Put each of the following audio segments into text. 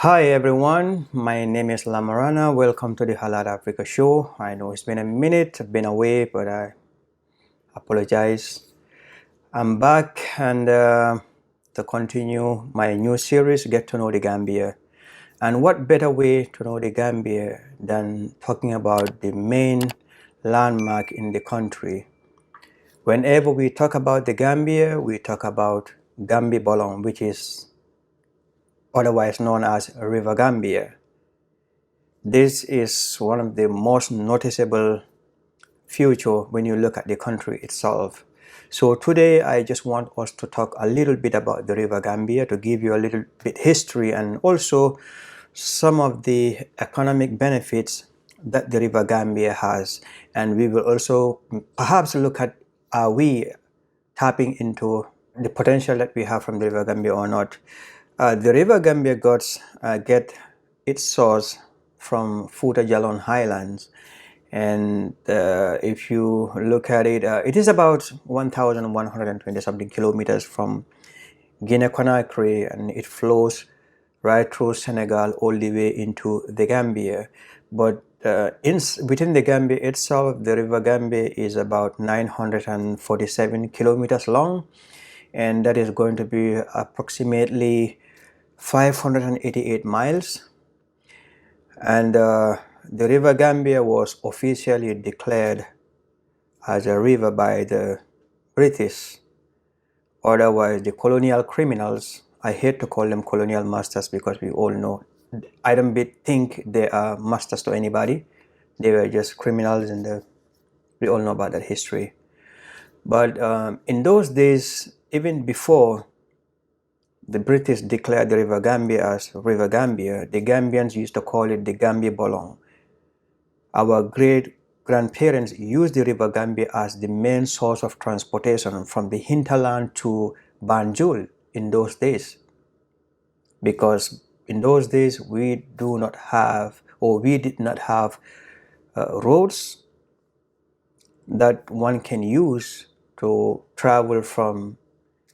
Hi everyone, my name is Lamarana. Welcome to the Halal Africa show. I know it's been a minute, I've been away, but I apologize. I'm back and to continue my new series, Get to Know the Gambia. And what better way to know the Gambia than talking about the main landmark in the country? Whenever we talk about the Gambia, we talk about Gambia Bolong, which is otherwise known as River Gambia. This is one of the most noticeable feature when you look at the country itself. So today I just want us to talk a little bit about the River Gambia, to give you a little bit history and also some of the economic benefits that the River Gambia has. And we will also perhaps look at, are we tapping into the potential that we have from the River Gambia or not. The River Gambia get its source from Futa Jalon Highlands, and if you look at it, it is about 1,120 something kilometers from Guinea-Conakry, and it flows right through Senegal all the way into the Gambia. But within the Gambia itself, the River Gambia is about 947 kilometers long, and that is going to be approximately 588 miles. And the River Gambia was officially declared as a river by the British, otherwise the colonial criminals. I hate to call them colonial masters because we all know, I don't think they are masters to anybody. They were just criminals, and we all know about that history. But in those days, even before the British declared the River Gambia as River Gambia, the Gambians used to call it the Gambia Bolong. Our great-grandparents used the River Gambia as the main source of transportation from the hinterland to BANJUL in those days. Because in those days, we did not have roads that one can use to travel from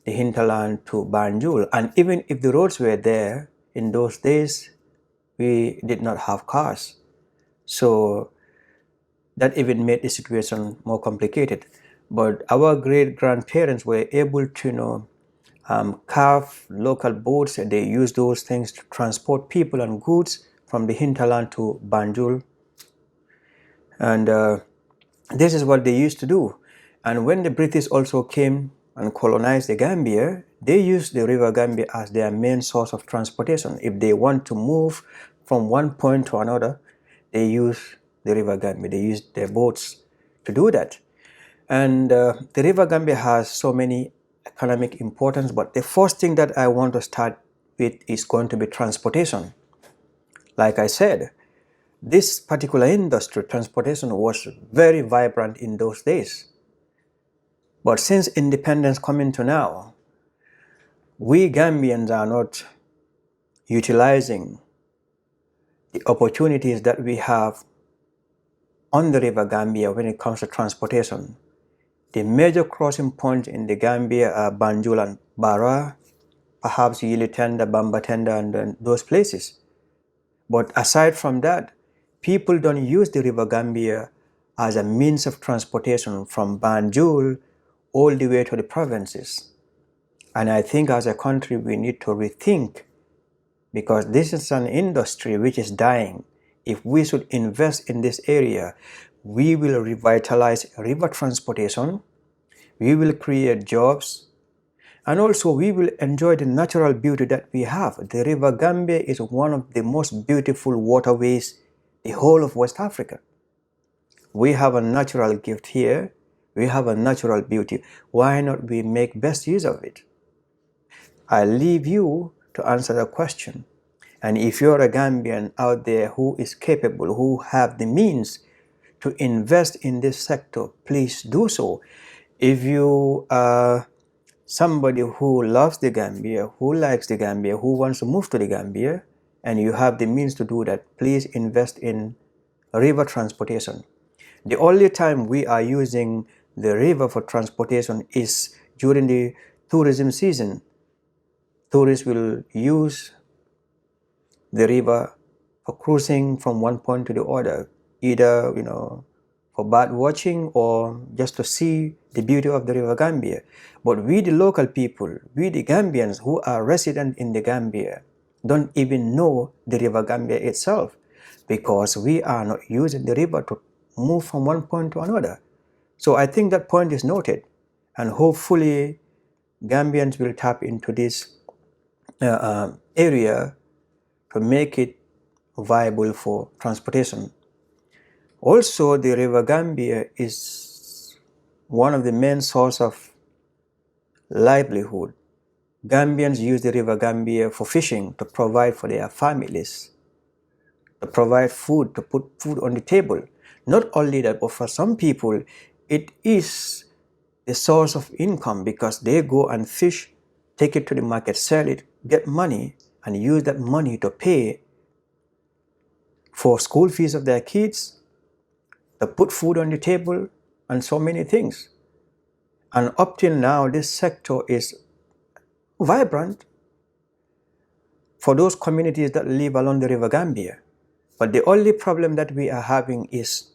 the hinterland to Banjul. And even if the roads were there, in those days, we did not have cars. So that even made the situation more complicated. But our great-grandparents were able to, carve local boats, and they used those things to transport people and goods from the hinterland to Banjul. And this is what they used to do. And when the British also came and colonized the Gambia, they used the River Gambia as their main source of transportation. If they want to move from one point to another, they use the River Gambia. They use their boats to do that. And the River Gambia has so many economic importance, but the first thing that I want to start with is going to be transportation. Like I said, this particular industry, transportation, was very vibrant in those days. But since independence coming to now, we Gambians are not utilizing the opportunities that we have on the River Gambia when it comes to transportation. The major crossing points in the Gambia are Banjul and Bara, perhaps Yilitenda, Bambatenda, and those places. But aside from that, people don't use the River Gambia as a means of transportation from Banjul all the way to the provinces. And I think as a country, we need to rethink, because this is an industry which is dying. If we should invest in this area, we will revitalize river transportation, we will create jobs, and also we will enjoy the natural beauty that we have. The River Gambia is one of the most beautiful waterways in the whole of West Africa. We have a natural gift here. We have a natural beauty. Why not we make best use of it? I leave you to answer the question. And if you're a Gambian out there who is capable, who have the means to invest in this sector, please do so. If you are somebody who loves the Gambia, who likes the Gambia, who wants to move to the Gambia, and you have the means to do that, please invest in river transportation. The only time we are using the river for transportation is during the tourism season. Tourists will use the river for cruising from one point to the other, either for bird watching or just to see the beauty of the River Gambia. But we, the local people, we the Gambians who are resident in the Gambia, don't even know the River Gambia itself, because we are not using the river to move from one point to another. So I think that point is noted, and hopefully Gambians will tap into this area to make it viable for transportation. Also, the River Gambia is one of the main sources of livelihood. Gambians use the River Gambia for fishing to provide for their families, to provide food, to put food on the table. Not only that, but for some people, it is the source of income, because they go and fish, take it to the market, sell it, get money, and use that money to pay for school fees of their kids, to put food on the table, and so many things. And up till now, this sector is vibrant for those communities that live along the River Gambia. But the only problem that we are having is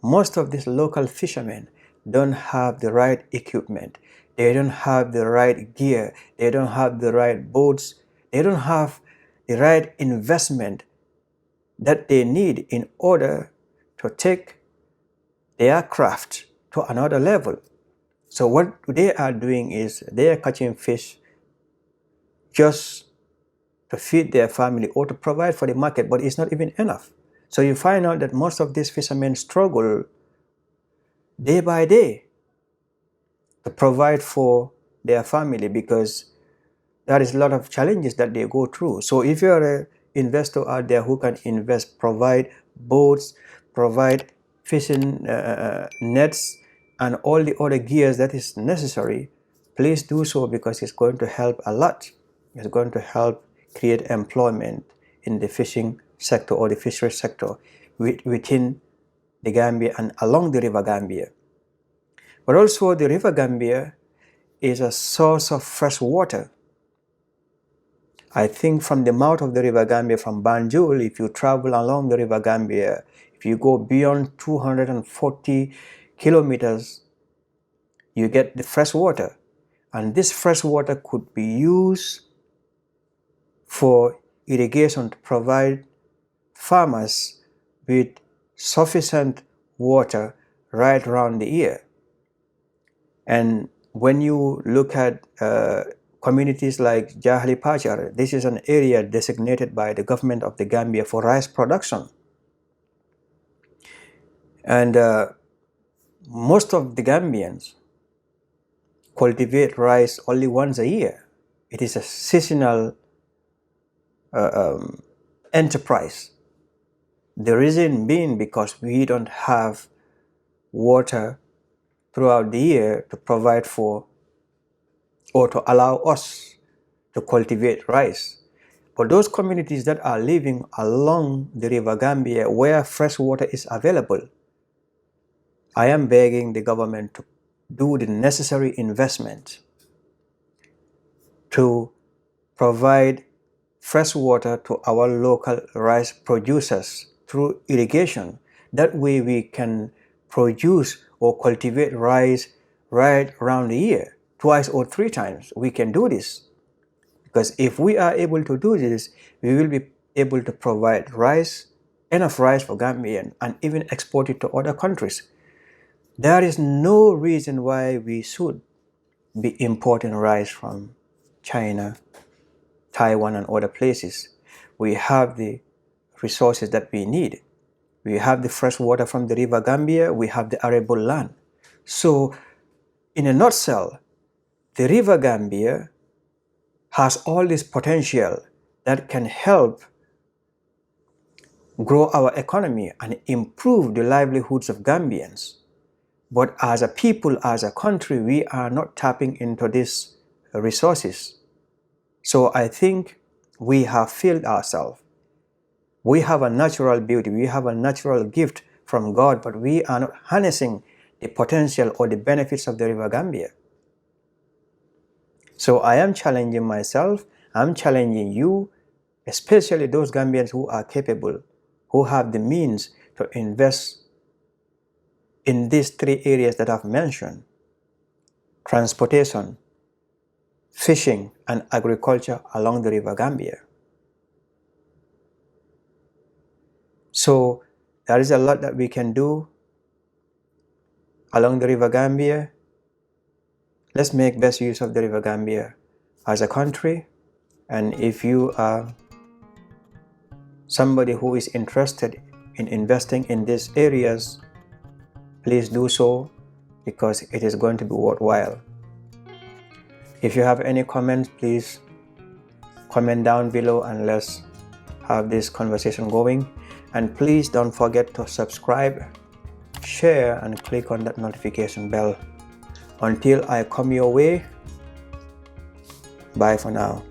most of these local fishermen don't have the right equipment. They don't have the right gear. They don't have the right boats. They don't have the right investment that they need in order to take their craft to another level. So what they are doing is they are catching fish just to feed their family or to provide for the market, but it's not even enough. So you find out that most of these fishermen struggle day by day to provide for their family, because there is a lot of challenges that they go through. So if you're an investor out there who can invest, provide boats, provide fishing nets, and all the other gears that is necessary, please do so, because it's going to help a lot. It's going to help create employment in the fishing sector or the fishery sector within the Gambia and along the River Gambia. But also the River Gambia is a source of fresh water. I think from the mouth of the River Gambia, from BANJUL, if you travel along the River Gambia, if you go beyond 240 kilometers, you get the fresh water. And this fresh water could be used for irrigation to provide farmers with sufficient water right around the year. And when you look at communities like Jahali Pachar, this is an area designated by the government of the Gambia for rice production. And most of the Gambians cultivate rice only once a year. It is a seasonal enterprise. The reason being because we don't have water throughout the year to provide for or to allow us to cultivate rice. For those communities that are living along the River Gambia where fresh water is available, I am begging the government to do the necessary investment to provide fresh water to our local rice producers through irrigation. That way we can produce or cultivate rice right around the year, twice or three times. We can do this. Because if we are able to do this, we will be able to provide rice, enough rice for Gambian, and even export it to other countries. There is no reason why we should be importing rice from China, Taiwan, and other places. We have the resources that we need. We have the fresh water from the River Gambia. We have the arable land. So, in a nutshell, the River Gambia has all this potential that can help grow our economy and improve the livelihoods of Gambians. But as a people, as a country, we are not tapping into these resources. So I think we have failed ourselves. We have a natural beauty, we have a natural gift from God, but we are not harnessing the potential or the benefits of the River Gambia. So I am challenging myself, I'm challenging you especially those Gambians who are capable, who have the means to invest in these 3 areas that I've mentioned: transportation, fishing, and agriculture along the River Gambia. So there is a lot that we can do along the River Gambia. Let's make best use of the River Gambia as a country. And if you are somebody who is interested in investing in these areas, please do so, because it is going to be worthwhile. If you have any comments, please comment down below and let's have this conversation going. And please don't forget to subscribe, share, and click on that notification bell. Until I come your way, bye for now.